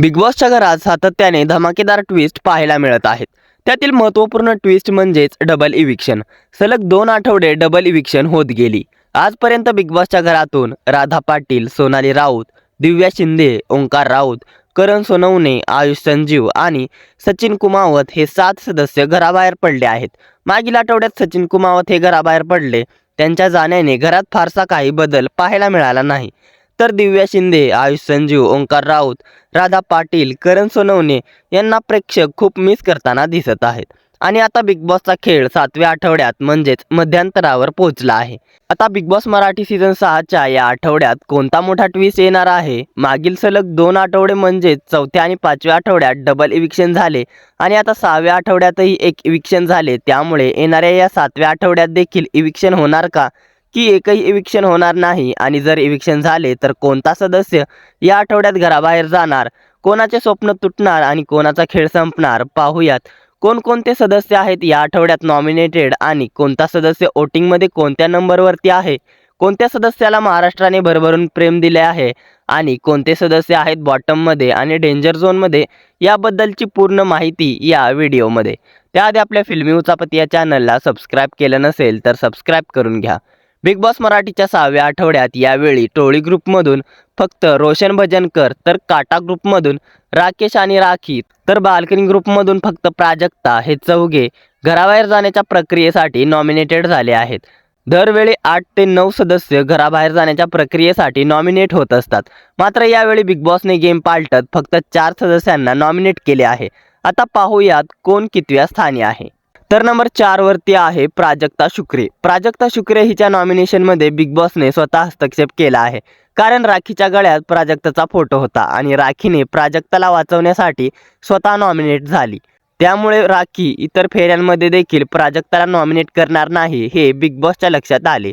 Big बॉसच्या घरात सातत्याने धमाकेदार ट्विस्ट पाहायला मिळत आहेत. त्यातील महत्त्वपूर्ण ट्विस्ट म्हणजेच डबल इविक्शन. सलग 2 आठवडे डबल इविक्शन होत गेली. आजपर्यंत बिग बॉसच्या घरातून राधा पाटील, सोनाली राऊत, दिव्या शिंदे, ओंकार राऊत, करण सोनवणे, आयुष संजीव आणि सचिन कुमावत हे 7 सदस्य घराबाहेर पडले आहेत. मागील आठवड्यात सचिन कुमावत हे घराबाहेर पडले. त्यांच्या जाण्याने घरात फारसा काही बदल पाहायला मिळाला नाही. तर दिव्या शिंदे, आयुष संजीव, ओंकार राऊत, राधा पाटील, करण सोनवणे यांना प्रेक्षक खूप मिस करताना दिसत आहेत. आणि आता बिग बॉसचा खेळ 7व्या आठवड्यात म्हणजेच मध्यांतरावर पोहोचला आहे. आता बिग बॉस मराठी सीझन 6च्या या आठवड्यात कोणता मोठा ट्विस्ट येणार आहे? मागील सलग 2 आठवडे म्हणजेच 4थ्या आणि 5व्या आठवड्यात डबल इविक्शन झाले आणि आता 6व्या आठवड्यातही एक इविक्शन झाले. त्यामुळे येणाऱ्या या 7व्या आठवड्यात देखील इविक्शन होणार का, की एकही इविक्शन होणार नाही? आणि जर इविक्शन झाले तर कोणता सदस्य या आठवड्यात घराबाहेर जाणार? कोणाचे स्वप्न तुटणार आणि कोणाचा खेळ संपणार? पाहूयात कोणकोणते सदस्य आहेत या आठवड्यात नॉमिनेटेड आणि कोणता सदस्य वोटिंगमध्ये कोणत्या नंबरवरती आहे, कोणत्या सदस्याला महाराष्ट्राने भरभरून प्रेम दिले आहे आणि कोणते सदस्य आहेत बॉटममध्ये आणि डेंजर झोनमध्ये, याबद्दलची पूर्ण माहिती या व्हिडिओमध्ये. त्याआधी आपल्या फिल्मी उचापती या चॅनलला सबस्क्राईब केलं नसेल तर सबस्क्राईब करून घ्या. बिग बॉस मराठीच्या 6व्या आठवड्यात यावेळी टोळी ग्रुपमधून फक्त रोशन भजनकर, तर काटा ग्रुपमधून राकेश आणि राखी, तर बाल्कनी ग्रुपमधून फक्त प्राजक्ता हे चौघे घराबाहेर जाण्याच्या प्रक्रियेसाठी नॉमिनेटेड झाले आहेत. दरवेळी 8 ते 9 सदस्य घराबाहेर जाण्याच्या प्रक्रियेसाठी नॉमिनेट होत असतात. मात्र यावेळी बिग बॉसने गेम पालटत फक्त 4 सदस्यांना नॉमिनेट केले आहे. आता पाहूयात कोण कितव्या स्थानी आहे. तर नंबर 4 वरती आहे प्राजक्ता शुक्रे. प्राजक्ता शुक्रे हिच्या नॉमिनेशनमध्ये बिग बॉसने स्वतः हस्तक्षेप केला आहे. कारण राखीच्या गळ्यात प्राजक्ताचा फोटो होता आणि राखीने प्राजक्ताला वाचवण्यासाठी स्वतः नॉमिनेट झाली. त्यामुळे राखी इतर फेऱ्यांमध्ये देखील प्राजक्ताला नॉमिनेट करणार नाही हे बिग बॉसच्या लक्षात आले.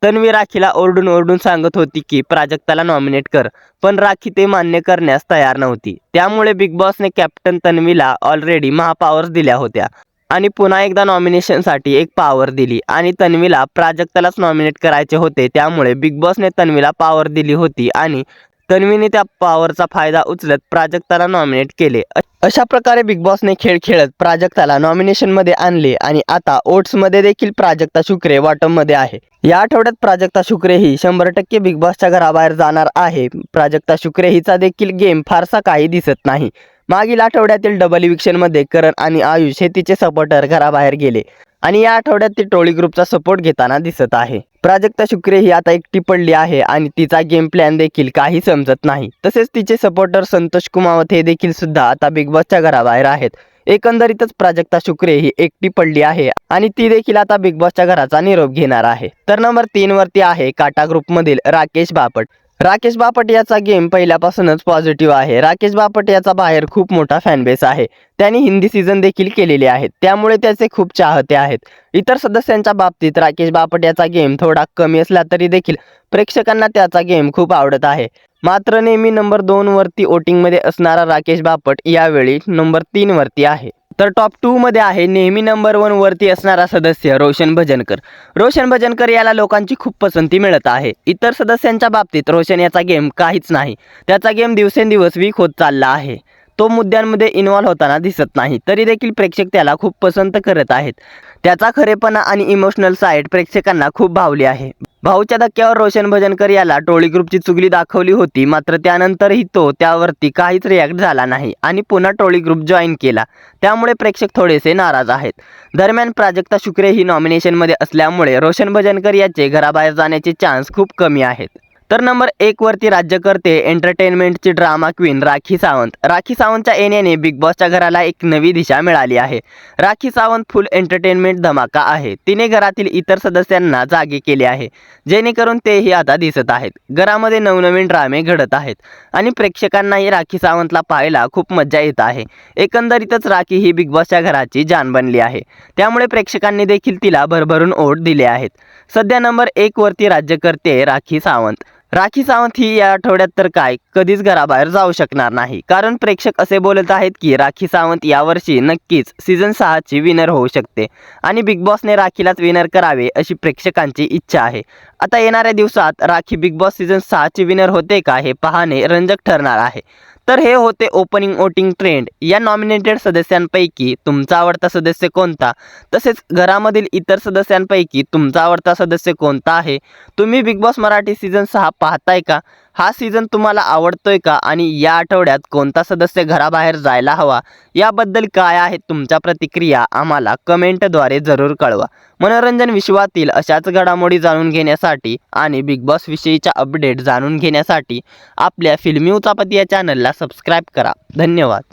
तन्वी राखीला ओरडून ओरडून सांगत होती की प्राजक्ताला नॉमिनेट कर, पण राखी ते मान्य करण्यास तयार नव्हती. त्यामुळे बिग बॉसने कॅप्टन तन्वीला ऑलरेडी महापावर्स दिल्या होत्या आणि पुन्हा एकदा नॉमिनेशनसाठी एक पॉवर दिली आणि तन्वीला प्राजक्तालाच नॉमिनेट करायचे होते. त्यामुळे बिग बॉसने तन्वीला पॉवर दिली होती आणि तन्वीने त्या पॉवरचा फायदा उचलत प्राजक्ताला नॉमिनेट केले. अशा प्रकारे बिग बॉसने खेळ खेळत प्राजक्ताला नॉमिनेशनमध्ये आणले आणि आता ओट्समध्ये देखील प्राजक्ता शुक्रे बॉटममध्ये आहे. या आठवड्यात प्राजक्ता शुक्रे ही 100% बिग बॉसच्या घराबाहेर जाणार आहे. प्राजक्ता शुक्रे हिचा देखील गेम फारसा काही दिसत नाही. मागील आठवड्यातील डबल इविक्शनमध्ये करण आणि आयुष हे तिचे सपोर्टर घराबाहेर गेले आणि या आठवड्यात ती टोळी ग्रुपचा सपोर्ट घेताना दिसत आहे. प्राजक्ता शुक्रे ही आता एकटी पडली आहे आणि तिचा गेम प्लॅन देखील काही समजत नाही. तसेच तिचे सपोर्टर संतोष कुमावत हे देखील सुद्धा आता बिग बॉसच्या घराबाहेर आहेत. एकंदरीतच प्राजक्ता शुक्रे ही एकटी पडली आहे आणि ती देखील आता बिग बॉसच्या घराचा निरोप घेणार आहे. तर नंबर 3 वरती आहे काटा ग्रुपमधील राकेश बापट. राकेश बापट याचा गेम पहिल्यापासूनच पॉझिटिव्ह आहे. राकेश बापट याचा बाहेर खूप मोठा फॅनबेस आहे. त्यांनी हिंदी सीझन देखील केलेले आहेत, त्यामुळे त्याचे खूप चाहते आहेत. इतर सदस्यांच्या बाबतीत राकेश बापट याचा गेम थोडा कमी असला तरी देखील प्रेक्षकांना त्याचा गेम खूप आवडत आहे. मात्र नेहमी नंबर 2 वरती वोटिंगमध्ये असणारा राकेश बापट यावेळी नंबर 3 वरती आहे. तर टॉप 2 मध्ये आहे नेहमी नंबर 1 वरती असणारा सदस्य रोशन भजनकर. रोशन भजनकर याला लोकांची खूप पसंती मिळत आहे. इतर सदस्यांच्या बाबतीत रोशन याचा गेम काहीच नाही. त्याचा गेम दिवसेंदिवस वीक होत चालला आहे. तो मुद्द्यांमध्ये इन्व्हॉल्व होताना दिसत नाही, तरी देखील प्रेक्षक त्याला खूप पसंत करत आहेत. त्याचा खरेपणा आणि इमोशनल साईड प्रेक्षकांना खूप भावली आहे. भाऊच्या धक्क्यावर रोशन भजनकर याला टोळी ग्रुपची चुगली दाखवली होती, मात्र त्यानंतरही तो त्यावरती काहीच रिॲक्ट झाला नाही आणि पुन्हा टोळी ग्रुप जॉईन केला. त्यामुळे प्रेक्षक थोडेसे नाराज आहेत. दरम्यान प्राजक्ता शुक्रे ही नॉमिनेशनमध्ये असल्यामुळे रोशन भजनकर याचे घराबाहेर जाण्याचे चान्स खूप कमी आहेत. तर नंबर 1 वरती राज्य करते एंटरटेनमेंटची ड्रामा क्वीन राखी सावंत. राखी सावंतच्या येण्याने बिग बॉसच्या घराला एक नवी दिशा मिळाली आहे. राखी सावंत फुल एंटरटेनमेंट धमाका आहे. तिने घरातील इतर सदस्यांना जागे केले आहे, जेणेकरून तेही आता दिसत आहेत. घरामध्ये नवनवीन ड्रामे घडत आहेत आणि प्रेक्षकांनाही राखी सावंतला पाहायला खूप मजा येत आहे. एकंदरीतच राखी ही बिग बॉसच्या घराची जान बनली आहे. त्यामुळे प्रेक्षकांनी देखील तिला भरभरून वोट दिले आहेत. सध्या नंबर 1 वरती राज्य करते राखी सावंत. राखी सावंत ही या आठवड्यात तर काय कधीच घराबाहेर जाऊ शकणार नाही, कारण प्रेक्षक असे बोलत आहेत की राखी सावंत यावर्षी नक्कीच सीझन 6ची विनर होऊ शकते आणि बिग बॉसने राखीलाच विनर करावे अशी प्रेक्षकांची इच्छा आहे. आता येणाऱ्या दिवसात राखी बिग बॉस सीझन 6ची विनर होते का हे पाहणे रंजक ठरणार आहे. तर हे होते ओपनिंग वोटिंग ट्रेंड. या नॉमिनेटेड सदस्यांपैकी तुमचा आवडता सदस्य कोणता, तसेच घरामधील इतर सदस्यांपैकी तुमचा आवडता सदस्य कोणता आहे. तुम्ही बिग बॉस मराठी सीझन 6 पाहताय का? हा सीझन तुम्हाला आवडतोय का? आणि या आठवड्यात कोणता सदस्य घराबाहेर जायला हवा, याबद्दल काय आहेत तुमच्या प्रतिक्रिया आम्हाला कमेंटद्वारे जरूर कळवा. मनोरंजन विश्वातील अशाच घडामोडी जाणून घेण्यासाठी आणि बिग बॉस विषयीच्या अपडेट जाणून घेण्यासाठी आपल्या फिल्मी उचापती या चॅनलला सबस्क्राईब करा. धन्यवाद.